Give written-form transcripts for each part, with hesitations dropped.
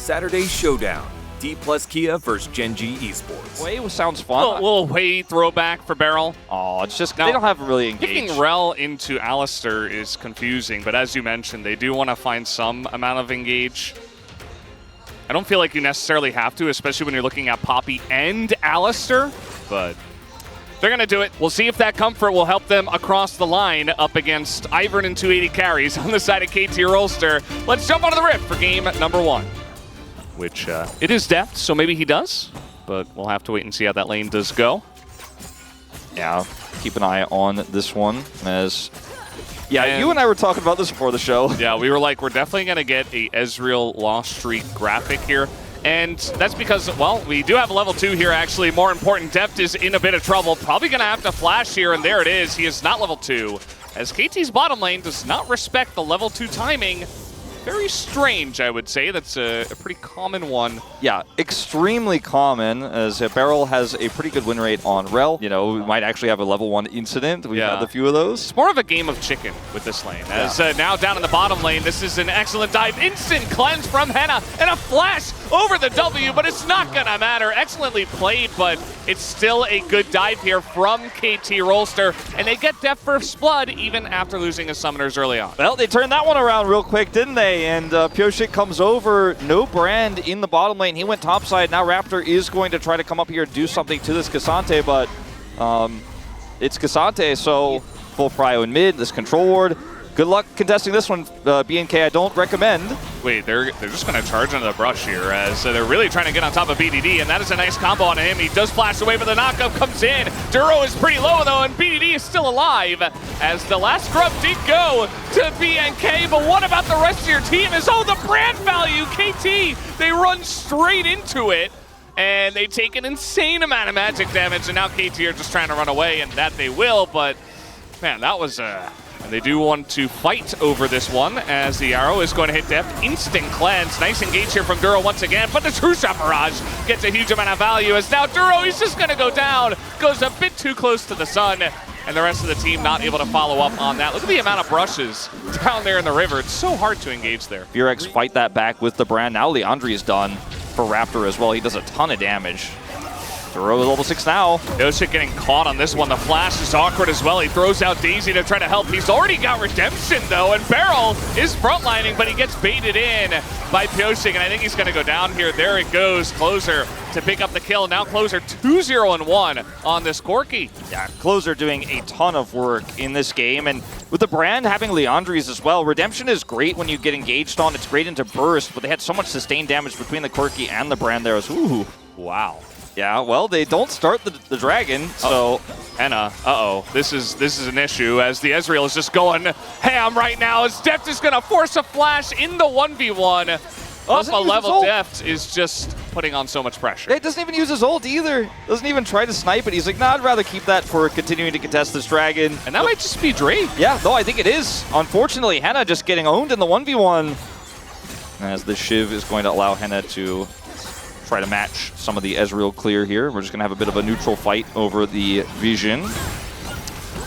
Saturday showdown. Dplus Kia versus Gen G Esports. Way sounds fun. Little way throwback for Beryl. Oh, it's just, Now, they don't have really engaged. Picking Rel into Alistair is confusing, but as you mentioned, they do want to find some amount of engage. I don't feel like you necessarily have to, especially when you're looking at Poppy and Alistair, but they're going to do it. We'll see if that comfort will help them across the line up against Ivern and 280 carries on the side of KT Rolster. Let's jump onto the rift for game number 1. Which it is depth, so maybe he does, but we'll have to wait and see how that lane does go. Yeah, keep an eye on this one as... Yeah, you and I were talking about this before the show. Yeah, we were like, we're definitely going to get a Ezreal lost streak graphic here. And that's because, well, we do have a level 2 here, actually. More important, Deft is in a bit of trouble. Probably going to have to flash here, and there it is. He is not level 2. As KT's bottom lane does not respect the level 2 timing. Very strange, I would say. That's a pretty common one. Yeah, extremely common, as Beryl has a pretty good win rate on Rel. You know, we might actually have a level 1 incident. We've had a few of those. It's more of a game of chicken with this lane. As now down in the bottom lane, this is an excellent dive. Instant cleanse from Henna, and a flash over the W, but it's not going to matter. Excellently played, but it's still a good dive here from KT Rolster, and they get Deft First Blood even after losing his summoners early on. Well, they turned that one around real quick, didn't they? And Pioshik comes over, no Brand in the bottom lane. He went topside. Now Raptor is going to try to come up here and do something to this Cassante, but it's Cassante, so full prio in mid, this control ward. Good luck contesting this one, BNK. I don't recommend. Wait, they're just going to charge into the brush here as they're really trying to get on top of BDD, and that is a nice combo on him. He does flash away, but the knockup comes in. Duro is pretty low, though, and BDD is still alive as the last scrub did go to BNK, but what about the rest of your team? The brand value, KT, they run straight into it, and they take an insane amount of magic damage, and now KT are just trying to run away, and that they will, but man, that was and they do want to fight over this one as the arrow is going to hit Deft. Instant cleanse. Nice engage here from Duro once again, but the True Shot Barrage gets a huge amount of value as now Duro, he's just going to go down. Goes a bit too close to the sun, and the rest of the team not able to follow up on that. Look at the amount of brushes down there in the river. It's so hard to engage there. Vurex fight that back with the Brand. Now Leandri is done for Raptor as well. He does a ton of damage. Duro is level 6 now. Yoshik getting caught on this one. The flash is awkward as well. He throws out Daisy to try to help. He's already got Redemption, though, and Beryl is frontlining, but he gets baited in by Pioshik, and I think he's going to go down here. There it goes. Closer to pick up the kill. Now Closer 2-0-1 on this Corki. Yeah, Closer doing a ton of work in this game, and with the Brand having Leandri's as well, Redemption is great when you get engaged on. It's great into burst, but they had so much sustained damage between the Corki and the Brand there. Ooh. Wow. Yeah, well, they don't start the dragon, so... Henna, this is an issue as the Ezreal is just going ham right now as Deft is going to force a flash in the 1v1. Up a level, Deft is just putting on so much pressure. It doesn't even use his ult either. Doesn't even try to snipe it. He's like, nah, I'd rather keep that for continuing to contest this dragon. And that might just be Drake. Yeah, no, I think it is. Unfortunately, Henna just getting owned in the 1v1. As the Shiv is going to allow Henna to try to match some of the Ezreal clear here. We're just going to have a bit of a neutral fight over the Vision.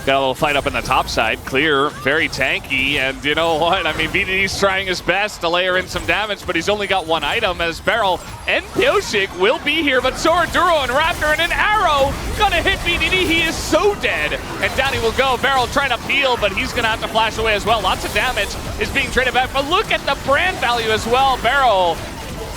Got a little fight up in the top side. Clear, very tanky, and you know what? I mean, BDD's trying his best to layer in some damage, but he's only got one item as Beryl and Pioshik will be here, but so are Duro and Raptor, and an arrow gonna hit BDD. He is so dead, and down he will go. Beryl trying to peel, but he's gonna have to flash away as well. Lots of damage is being traded back, but look at the Brand value as well. Beryl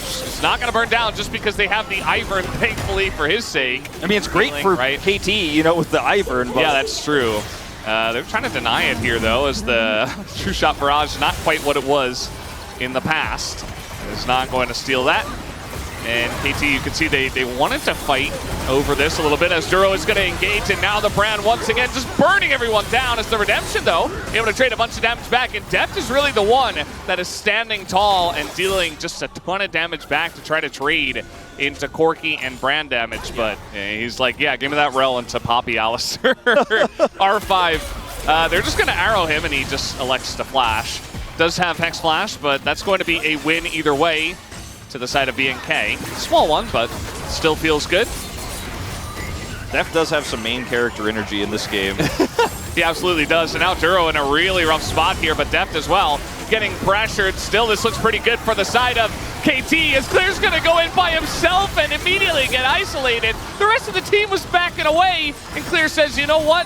is not going to burn down just because they have the Ivern, thankfully, for his sake. I mean, it's great for KT, you know, with the Ivern. But yeah, that's true. They're trying to deny it here, though, as the True Shot Barrage not quite what it was in the past. It's not going to steal that. And KT, you can see they wanted to fight over this a little bit as Duro is going to engage, and now the Brand once again just burning everyone down as the Redemption, though, able to trade a bunch of damage back. And Deft is really the one that is standing tall and dealing just a ton of damage back to try to trade into Corki and Brand damage. But he's like, yeah, give me that Rel into Poppy Alistair. R5. They're just going to arrow him, and he just elects to flash. Does have Hex Flash, but that's going to be a win either way to the side of BNK. Small one, but still feels good. Deft does have some main character energy in this game. He absolutely does. And now Duro in a really rough spot here, but Deft as well. Getting pressured. Still, this looks pretty good for the side of KT as Clear's gonna go in by himself and immediately get isolated. The rest of the team was backing away, and Clear says, you know what?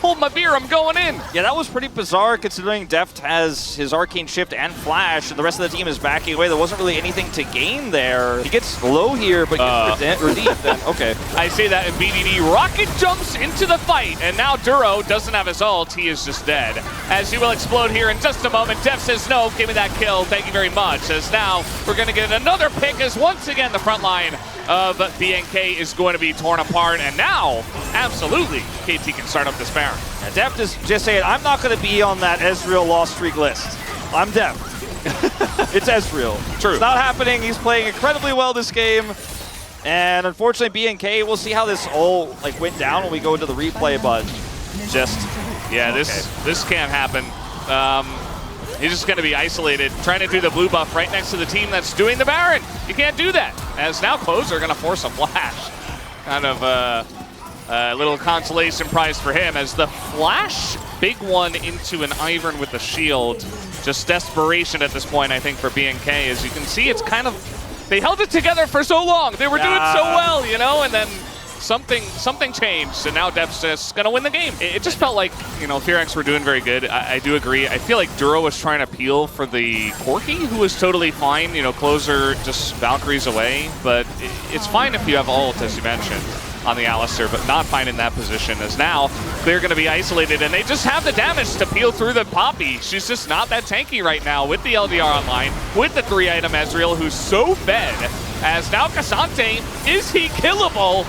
Hold my beer, I'm going in. Yeah, that was pretty bizarre considering Deft has his Arcane Shift and Flash, and the rest of the team is backing away. There wasn't really anything to gain there. He gets low here, but gets redeemed then. Okay. I see that, and BDD rocket jumps into the fight, and now Duro doesn't have his ult. He is just dead. As he will explode here in just a moment. Deft says, no, give me that kill. Thank you very much. As now we're going to get another pick as once again the front line of BNK is going to be torn apart, and now, absolutely, KT can start up this Baron. Yeah, Deft is just saying, I'm not going to be on that Ezreal lost streak list. I'm Deft. It's Ezreal. True. It's not happening. He's playing incredibly well this game. And unfortunately, BNK, we'll see how this all went down when we go into the replay, but just... Yeah, this can't happen. He's just going to be isolated, trying to do the blue buff right next to the team that's doing the Baron. You can't do that. As now Closer going to force a flash. Kind of a little consolation prize for him as the flash, big one into an Ivern with the shield. Just desperation at this point, I think, for BNK. As you can see, it's kind of, they held it together for so long. They were doing so well, you know, and then something changed, and now Deft's just gonna win the game. It just felt like, you know, Fearax were doing very good. I do agree. I feel like Duro was trying to peel for the Corki, who was totally fine. You know, Closer just Valkyries away, but it's fine if you have ult, as you mentioned, on the Alistar, but not fine in that position, as now they're going to be isolated, and they just have the damage to peel through the Poppy. She's just not that tanky right now with the LDR online, with the 3-item Ezreal, who's so fed, as now Cassante, is he killable?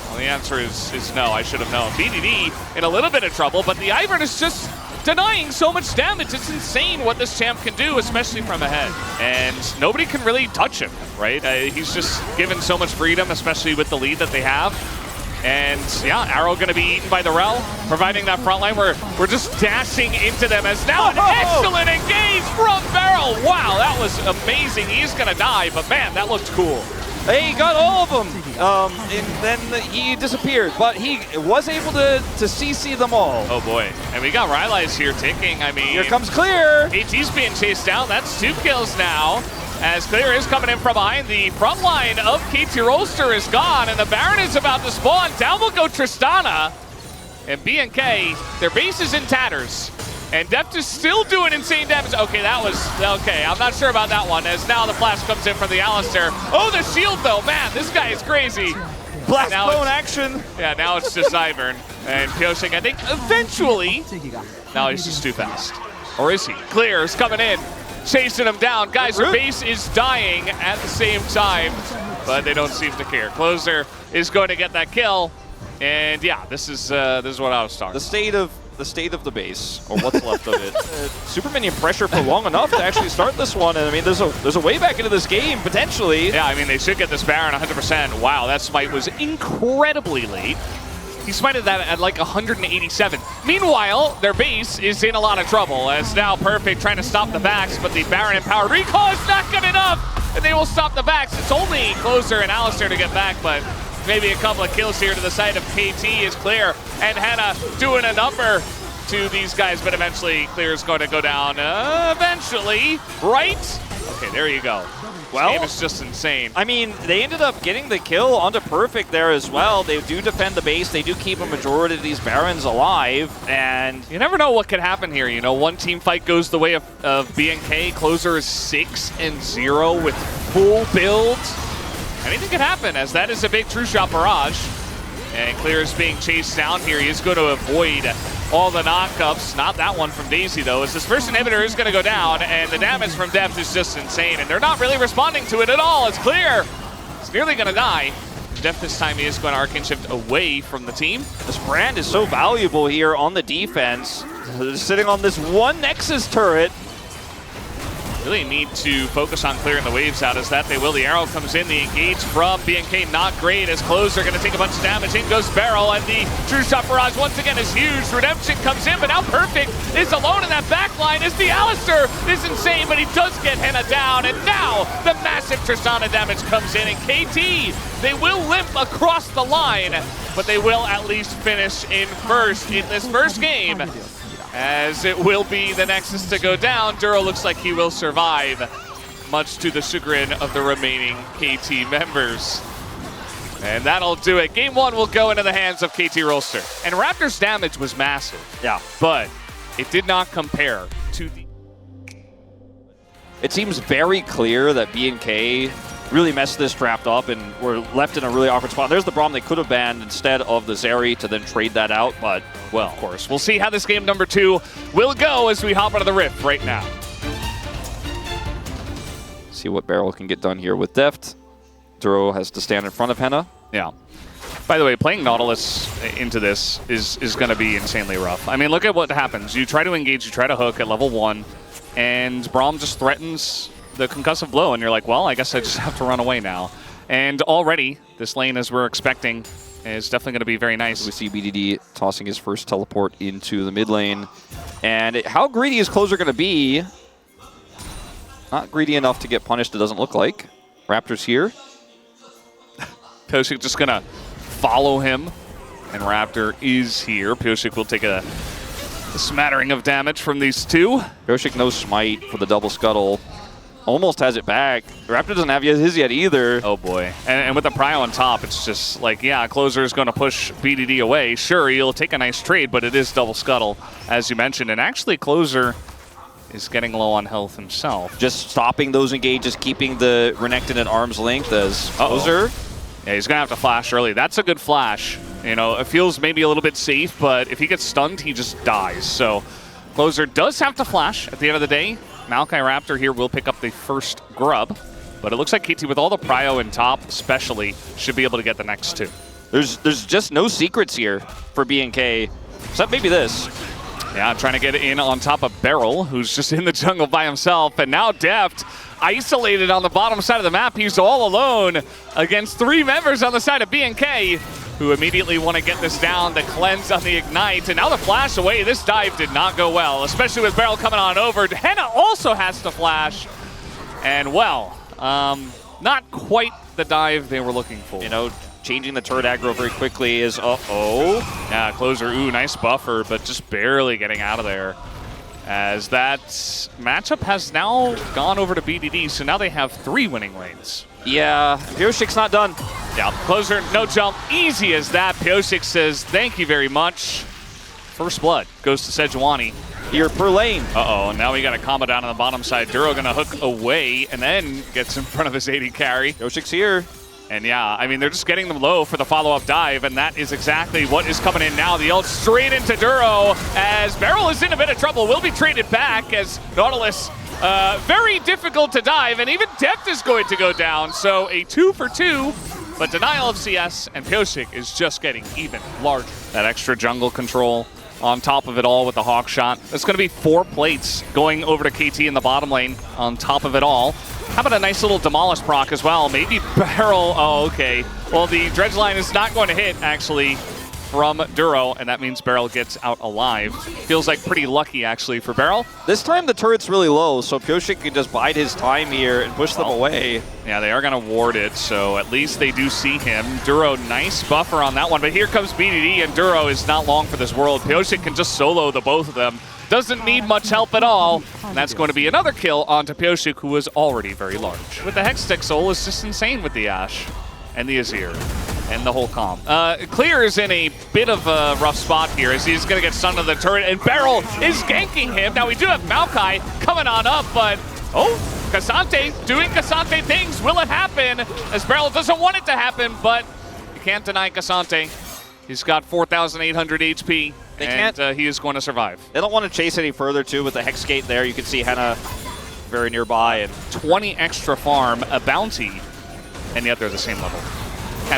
Well, the answer is no. I should have known. BDD in a little bit of trouble, but the Ivern is just denying so much damage. It's insane what this champ can do, especially from ahead. And nobody can really touch him, right? He's just given so much freedom, especially with the lead that they have. And yeah, Arrow gonna be eaten by the Rel, providing that front line. We're just dashing into them as now an excellent engage from Barrel. Wow, that was amazing. He's gonna die, but man, that looked cool. He got all of them, and then he disappeared, but he was able to CC them all. Oh boy, and we got Rylai's here ticking. I mean, here comes Clear. AT's being chased down. That's 2 kills now, as Clear is coming in from behind. The front line of KT Rolster is gone, and the Baron is about to spawn. Down will go Tristana, and BNK, their base is in tatters. And Deft is still doing insane damage. Okay, that was, okay, I'm not sure about that one, as now the flash comes in from the Alistar. Oh, the shield though, man, this guy is crazy. Blast bone action. Yeah, now it's just Ivern. And Pyosik, I think, eventually, now he's just too fast. Or is he? Clear is coming in, chasing him down. Guys, their base is dying at the same time, but they don't seem to care. Closer is going to get that kill. And yeah, this is what I was talking about. The state of the base, or what's left of it. Super minion pressure for long enough to actually start this one, and I mean, there's a way back into this game, potentially. Yeah, I mean, they should get this Baron 100%. Wow, that smite was incredibly late. He smited that at like 187. Meanwhile, their base is in a lot of trouble, as now Perfect trying to stop the backs, but the Baron empowered recall is not good enough, and they will stop the backs. It's only Closer and Alistar to get back, but maybe a couple of kills here to the side of KT is Clear, and Hannah doing a number to these guys, but eventually Clear is going to go down. Eventually, right? Okay, there you go. Well, this game is just insane. I mean, they ended up getting the kill onto Perfect there as well. They do defend the base. They do keep a majority of these Barons alive, and you never know what could happen here. You know, one team fight goes the way of BNK. Closer is 6-0 with full build. Anything could happen, as that is a big true shot barrage. And Clear is being chased down here. He is going to avoid all the knockups. Not that one from Daisy, though, as this first inhibitor is going to go down, and the damage from Deft is just insane. And they're not really responding to it at all. It's Clear. It's nearly going to die. Deft this time, he is going to Arcane Shift away from the team. This brand is so valuable here on the defense. They're sitting on this one Nexus turret. Really need to focus on clearing the waves out, as that they will. The arrow comes in, the engage from BNK not great, as Closer going to take a bunch of damage. In goes Barrel, and the true shot barrage once again is huge. Redemption comes in, but now Perfect is alone in that back line, as the Alistar is insane, but he does get Henna down, and now the massive Tristana damage comes in, and KT, they will limp across the line, but they will at least finish in first in this first game, as it will be the Nexus to go down. Duro looks like he will survive. much to the chagrin of the remaining KT members. And that'll do it. Game 1 will go into the hands of KT Rolster. And Raptors' damage was massive. Yeah. But it did not compare to the... It seems very clear that B&K really messed this draft up and were left in a really awkward spot. There's the Braum they could have banned instead of the Zeri to then trade that out, but, well. Of course. We'll see how this game number 2 will go as we hop out of the Rift right now. See what Beryl can get done here with Deft. Duro has to stand in front of Henna. Yeah. By the way, playing Nautilus into this is going to be insanely rough. I mean, look at what happens. You try to engage, you try to hook at level 1, and Braum just threatens the concussive blow, and you're like, well, I guess I just have to run away now. And already, this lane, as we're expecting, is definitely going to be very nice. We see BDD tossing his first teleport into the mid lane. And how greedy is Closer going to be? Not greedy enough to get punished, it doesn't look like. Raptors here. Pyosik just going to follow him, and Raptor is here. Pyosik will take a smattering of damage from these two. Pyosik no smite for the double scuttle. Almost has it back. Raptor doesn't have his yet either. Oh boy. And with the prio on top, it's just like, yeah, Closer is going to push BDD away. Sure, he'll take a nice trade, but it is double scuttle, as you mentioned. And actually, Closer is getting low on health himself. Just stopping those engages, keeping the Renekton at arm's length as Closer. Yeah, he's going to have to flash early. That's a good flash. You know, it feels maybe a little bit safe, but if he gets stunned, he just dies. So Closer does have to flash at the end of the day. Maokai Raptor here will pick up the first grub, but it looks like KT with all the prio in top especially should be able to get the next two. There's just no secrets here for B&K, except maybe this. Yeah, trying to get in on top of Beryl, who's just in the jungle by himself, and now Deft isolated on the bottom side of the map. He's all alone against 3 members on the side of B&K, who immediately want to get this down, the cleanse on the Ignite, and now the flash away. This dive did not go well, especially with Beryl coming on over. Henna also has to flash, and well, not quite the dive they were looking for. You know, changing the turret aggro very quickly is Yeah, Closer, ooh, nice buffer, but just barely getting out of there. As that matchup has now gone over to BDD, so now they have 3 winning lanes. Yeah, Pyosik's not done. Yeah, Closer, no jump, easy as that. Pyosik says, thank you very much. First blood goes to Sejuani. Here per lane. Uh-oh, now we got a combo down on the bottom side. Duro gonna hook away and then gets in front of his AD carry. Pyosik's here. And yeah, I mean, they're just getting them low for the follow-up dive, and that is exactly what is coming in now. The ult straight into Duro as Beryl is in a bit of trouble. Will be traded back as Nautilus, very difficult to dive, and even Deft is going to go down. So a 2 for 2, but denial of CS, and Pyosik is just getting even larger. That extra jungle control on top of it all with the hawk shot. It's going to be 4 plates going over to KT in the bottom lane on top of it all. How about a nice little Demolish proc as well? Maybe Beryl, oh, okay. Well, the dredge line is not going to hit, actually, from Duro, and that means Beryl gets out alive. Feels like pretty lucky, actually, for Beryl. This time the turret's really low, so Pyosik can just bide his time here and push them away. Yeah, they are going to ward it, so at least they do see him. Duro, nice buffer on that one, but here comes BDD, and Duro is not long for this world. Pyosik can just solo the both of them. Doesn't need much help at all, and that's going to be another kill onto Pyosik, who was already very large. With the Hextech Soul is just insane with the Ashe and the Azir and the whole comp. Clear is in a bit of a rough spot here as he's going to get stunned to the turret, and Beryl is ganking him. Now we do have Maokai coming on up, but Cassante doing Cassante things. Will it happen? As Beryl doesn't want it to happen, but you can't deny Cassante. He's got 4,800 HP. He is going to survive. They don't want to chase any further, too, with the Hex Gate there. You can see Henna very nearby. And 20 extra farm, a bounty, and yet they're the same level.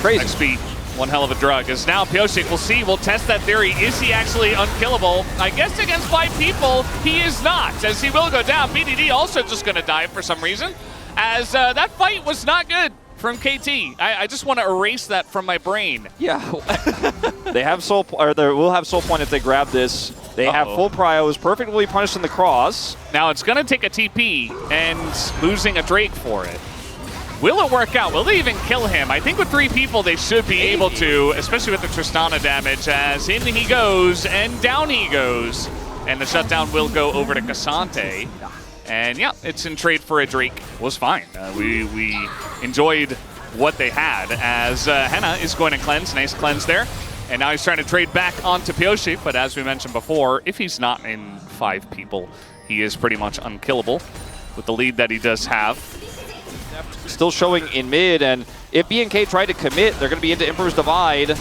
Crazy. XP, one hell of a drug. As now Pyosik, we'll see, we'll test that theory. Is he actually unkillable? I guess against 5 people, he is not, as he will go down. BDD also just going to die for some reason, as that fight was not good from KT. I just want to erase that from my brain. Yeah. They have soul, or they will have soul point if they grab this. They have full prio, perfectly punished in the cross. Now it's going to take a TP and losing a Drake for it. Will it work out? Will they even kill him? I think with 3 people they should be able to, especially with the Tristana damage, as in he goes and down he goes. And the shutdown will go over to Cassante. And yeah, it's in trade for a Drake. Was fine. We enjoyed what they had as Henna is going to cleanse. Nice cleanse there. And now he's trying to trade back onto Pyoshi, but as we mentioned before, if he's not in 5 people, he is pretty much unkillable with the lead that he does have. Still showing in mid, and if BNK try to commit, they're going to be into Emperor's Divide.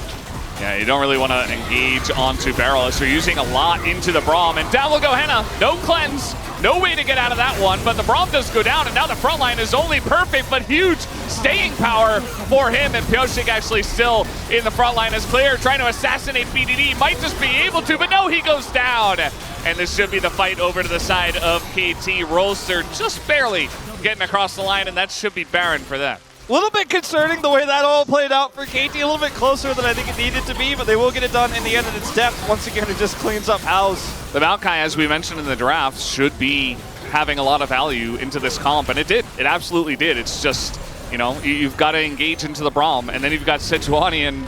Yeah, you don't really want to engage onto Barrel as they're using a lot into the Braum, and down will go Henna. No cleanse, no way to get out of that one, but the Braum does go down, and now the front line is only perfect, but huge staying power for him, and Pyoshik actually still in the front line as Clear, trying to assassinate BDD, might just be able to, but no, he goes down. And this should be the fight over to the side of KT. Rolster just barely getting across the line, and that should be Baron for them. A little bit concerning the way that all played out for KT, a little bit closer than I think it needed to be, but they will get it done in the end, and it's depth. Once again, it just cleans up house. The Maokai, as we mentioned in the draft, should be having a lot of value into this comp, and it did. It absolutely did. It's just, you know, you've got to engage into the Braum, and then you've got Sejuani and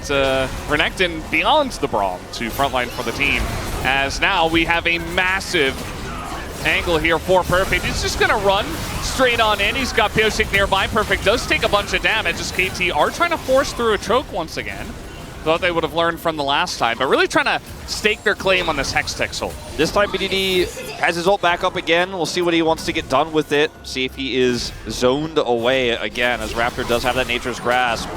Renekton beyond the Braum to frontline for the team. As now we have a massive angle here for Perfect. He's just going to run straight on in. He's got Pyoshik nearby. Perfect does take a bunch of damage as KT are trying to force through a choke once again. Thought they would have learned from the last time, but really trying to stake their claim on this Hextech ult. This time BDD has his ult back up again. We'll see what he wants to get done with it. See if he is zoned away again, as Raptor does have that Nature's Grasp.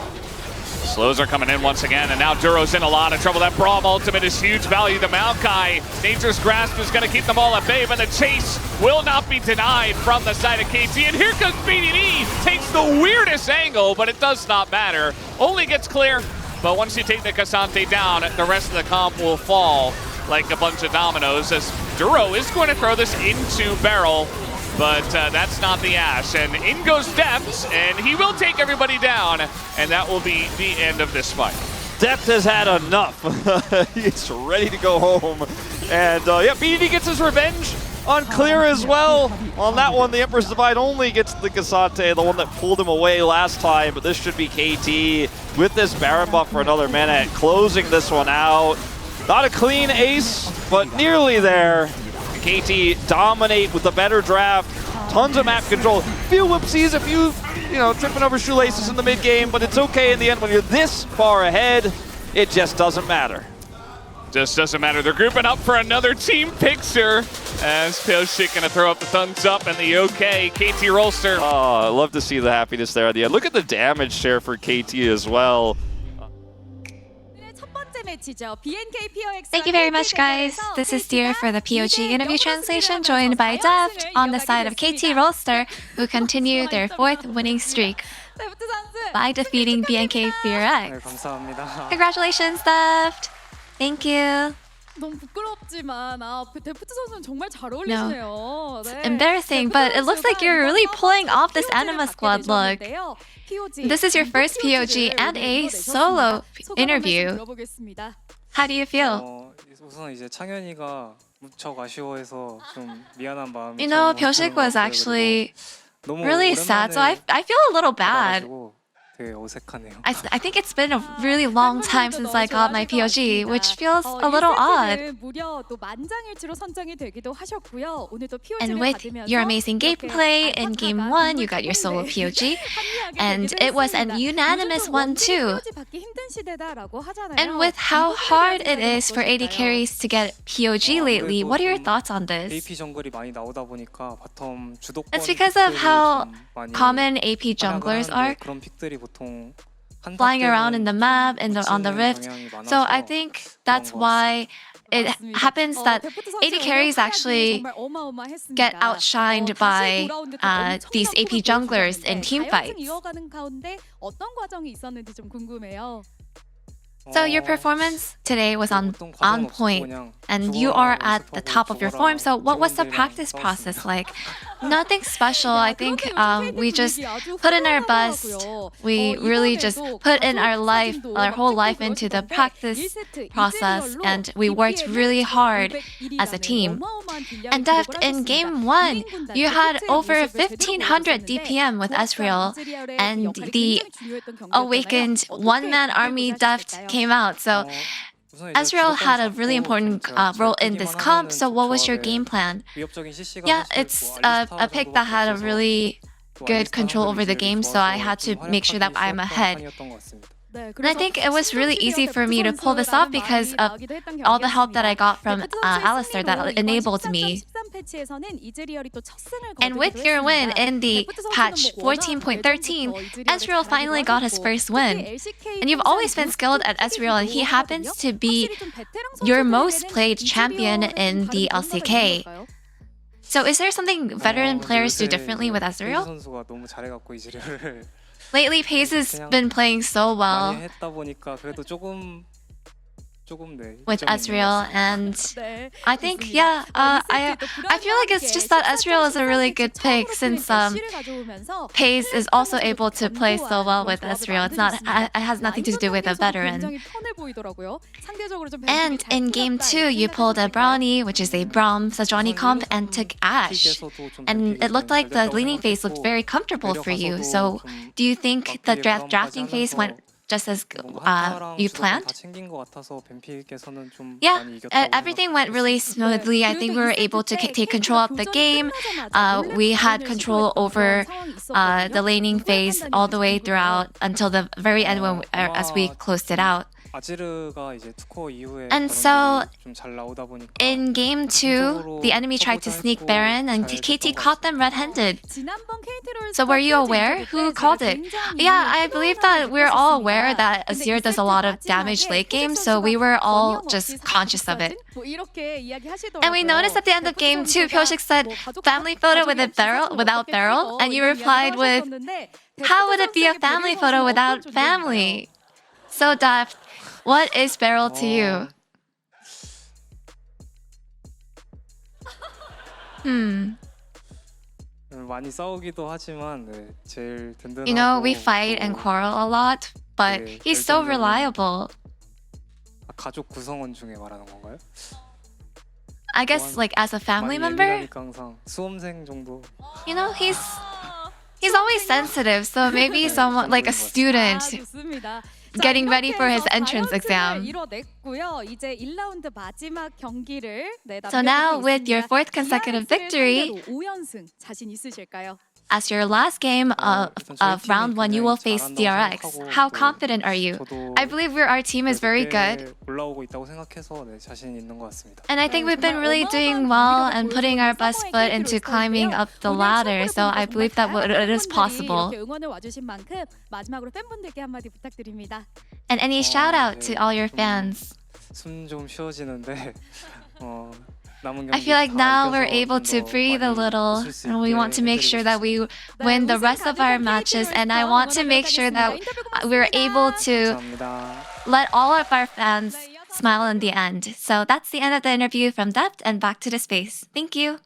Slows are coming in once again, and now Duro's in a lot of trouble. That Braum ultimate is huge value. The Maokai, Nature's Grasp is going to keep them all at bay, but the chase will not be denied from the side of KT. And here comes BDD, takes the weirdest angle, but it does not matter. Only gets Clear, but once you take the Cassante down, the rest of the comp will fall like a bunch of dominoes, as Duro is going to throw this into Barrel. But that's not the Ash, and in goes Depth, and he will take everybody down, and that will be the end of this fight. Depth has had enough. He's ready to go home. And yeah, BDD gets his revenge on Clear as well. On that one, the Emperor's Divide only gets the Cassante, the one that pulled him away last time, but this should be KT with this Baron buff for another minute, closing this one out. Not a clean ace, but nearly there. KT dominate with the better draft, tons of map control, few whoopsies, a few, you know, tripping over shoelaces in the mid game, but it's okay in the end when you're this far ahead. It just doesn't matter. Just doesn't matter. They're grouping up for another team picture as Pyoshik gonna throw up the thumbs up and the okay. KT Rolster. Oh, I love to see the happiness there at the end. Look at the damage share for KT as well. Thank you very much, guys. This is Dear for the POG interview translation, joined by Deft on the side of KT Rolster, who continue their 4th winning streak by defeating BNK Fear X. Congratulations, Deft. Thank you. 너무 부끄럽지만 데프트 선수는 정말 잘 No, 어울리시네요. it's embarrassing, but it looks like you're really pulling off this Anima Squad look. This is your first POG and a solo interview. How do you feel? 우선 이제 창현이가 무척 아쉬워해서 좀 미안한 마음이. You know, Pyoshik was actually really sad, so I feel a little bad. 되게 어색하네요. I think it's been a really long time since I got my POG, which feels a little odd. And with your amazing gameplay in Game 1, you got your solo POG, and it was an unanimous one too. And with how hard it is for AD carries to get POG lately, what are your thoughts on this? AP 정글이 많이 나오다 보니까 바텀 주도권. It's because of how common AP junglers are, 그런 픽들이 보통 flying around in the map and on the rift. So I think that's why it happens that AD carries actually get outshined by these AP junglers in team fights. So your performance today was on point, and you are at the top of your form. So what was the practice process like? Nothing special. I think we just put in our best. We really just put in our life, our whole life into the practice process, and we worked really hard as a team. And Deft, in Game 1, you had over 1,500 DPM with Ezreal, and the awakened one-man army Deft came out. So Ezreal had a really important role in this comp, so what was your game plan? Yeah, it's a pick that had a really good control over the game, so I had to make sure that I'm ahead. And I think it was really easy for me to pull this off because of all the help that I got from Alistair that enabled me. And with your win in the patch 14.13, Ezreal finally got his first win. And you've always been skilled at Ezreal, and he happens to be your most played champion in the LCK. So is there something veteran players do differently with Ezreal? Lately, Pace has been playing so well with Ezreal, and I think, I feel like it's just that Ezreal is a really good pick since Pace is also able to play so well with Ezreal. It has nothing to do with a veteran. And in game 2, you pulled a Brownie, which is a Braum Sejuani comp, and took Ashe. And it looked like the laning phase looked very comfortable for you. So do you think the drafting phase went just as you planned? Yeah, everything went really smoothly. I think we were able to take control of the game. We had control over the laning phase all the way throughout until the very end as we closed it out. And so, in game 2, the enemy tried to sneak Baron, and KT caught them red-handed. So were you aware? Who called it? Yeah, I believe that we're all aware that Azir does a lot of damage late game, so we were all just conscious of it. And we noticed at the end of game 2, Pyoshik said, family photo without barrel, and you replied with, how would it be a family photo without family? So Daft, what is barrel to you? You know, we fight and quarrel a lot, but he's so reliable. I guess, like, as a family member, you know, he's always sensitive, so maybe someone like a student getting ready for his entrance exam. So now, with your 4th consecutive victory, as your last game of round 1, you will face DRX. How confident are you? I believe our team is very good. And I think we've been really doing well and putting our best foot into climbing up the ladder. So I believe that it is possible. And any shout out to all your fans? I feel like now we're able to breathe a little, and we want to make sure that we win the rest of our matches, and I want to make sure that we're able to let all of our fans smile in the end. So that's the end of the interview from Depth, and back to the space. Thank you.